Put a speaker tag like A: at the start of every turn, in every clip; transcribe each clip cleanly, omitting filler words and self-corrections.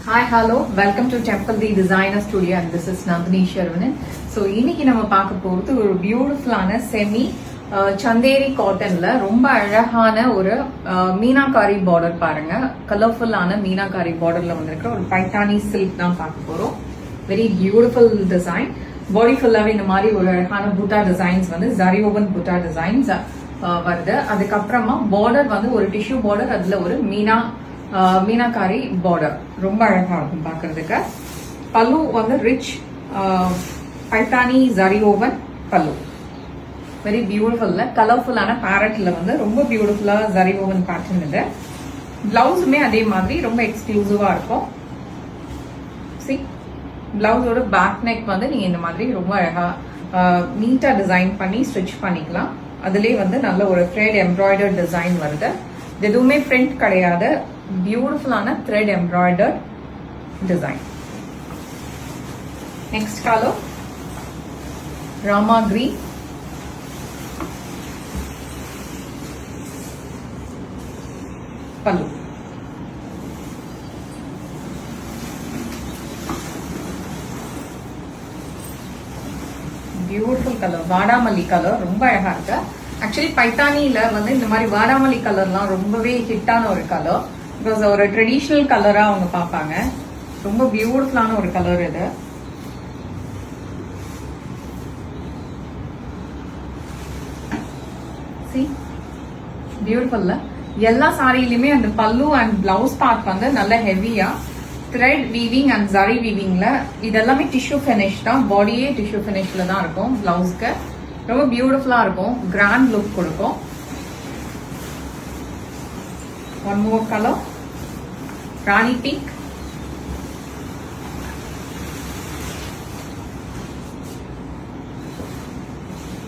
A: Hi, hello. Welcome to Temple the Designer Studio and this is Nandini Sharvanan. So, இன்னைக்கு நம்ம பார்க்க போறது ஒரு பியூட்டிஃபுல்லான செமி சந்தேரி காட்டன்ல ரொம்ப அழகான ஒரு மீனாகாரி பார்டர் பாருங்க. கலர்ஃபுல்லான மீனாகாரி பார்டர்ல வந்திருக்கிற ஒரு பைத்தானி சில்க் தான் பார்க்க போறோம். Very beautiful design. பாடி ஃபுல்லாவே இந்த மாதிரி ஒரு அழகான புட்டா டிசைன்ஸ் வந்து ஜரி ஓவன் புட்டா டிசைன்ஸ் வருது. அதுக்கப்புறமா பார்டர் வந்து ஒரு டிஷ்யூ பார்டர், அதுல ஒரு மீனாகாரி பார்டர் ரொம்ப அழகா இருக்கும் பாக்குறதுக்கு. பல்லு வந்து ரிச் பைத்தானி ஜரி ஓவன் பல்லு, வெரி பியூட்டிஃபுல்ல கலர்ஃபுல்லான பேரட்ல வந்து ரொம்ப பியூட்டிஃபுல்லா ஜரி ஓவன் பேட்டர்ன் இது. பிளவுஸுமே அதே மாதிரி ரொம்ப எக்ஸ்க்ளூசிவா இருக்கும். சி பிளவுஸோட பேக் நெக் வந்து நீங்க இந்த மாதிரி ரொம்ப அழகா நீட்டா டிசைன் பண்ணி ஸ்டிச் பண்ணிக்கலாம். அதுலயே வந்து நல்ல ஒரு த்ரெட் எம்ப்ராய்டர்ட் டிசைன் வருது. எதுவுமே பிரிண்ட் கிடையாது, பியூட்டிஃபுல்லான thread embroidered design. Next colour Rama green. பல்லு பியூட்டிஃபுல் கலர் வாடாமல்லி கலர், ரொம்ப அழகா இருக்கு. ஆக்சுவலி பைத்தானியில வந்து இந்த மாதிரி வாடாமல்லி கலர்லாம் ரொம்பவே ஹிட்டான ஒரு கலர். பிகாஸ் ஒரு ட்ரெடிஷ்னல் கலரா அவங்க பார்ப்பாங்க. ரொம்ப பியூட்டிஃபுல்லான ஒரு கலர் இது. பியூட்டிஃபுல்ல எல்லா சாரியிலுமே அந்த பல்லு அண்ட் பிளவுஸ் பார்ட் வந்து நல்ல ஹெவியா த்ரெட் வீவிங் அண்ட் ஜரி வீவிங்ல இதெல்லாமே டிஷ்யூ ஃபினிஷ் தான். பாடியே டிஷ்யூ ஃபினிஷ்ல தான் இருக்கும். பிளவுஸ்க்கு ரொம்ப பியூட்டிஃபுல்லா இருக்கும், கிராண்ட் லுக் கொடுக்கும். One more colour rani pink.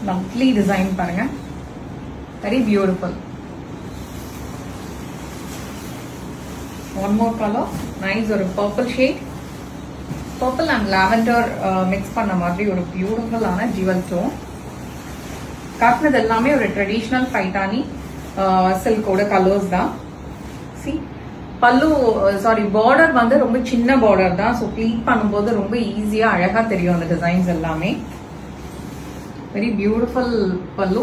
A: Lovely design பாருங்க, very beautiful. One more colour nice, ஒரு purple shade. Purple and lavender mix பண்ண மாதிரி ஒரு பியூட்டிஃபுல்லான ஜுவல் டோன். காட்டினது எல்லாமே ஒரு ட்ரெடிஷ்னல் பைத்தானி சில்கோட கலர்ஸ் தான். சி பல்லு சாரி பார்டர் வந்து ரொம்ப சின்ன பார்டர் தான். ஸோ ப்ளீட் பண்ணும்போது ரொம்ப ஈஸியா அழகா தெரியும் அந்த டிசைன்ஸ் எல்லாமே. வெரி பியூட்டிஃபுல் பல்லு.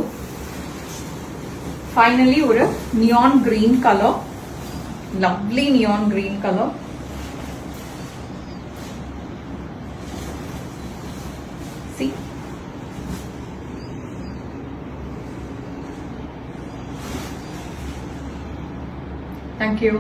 A: ஃபைனலி ஒரு neon green colour, lovely neon green colour. C thank you.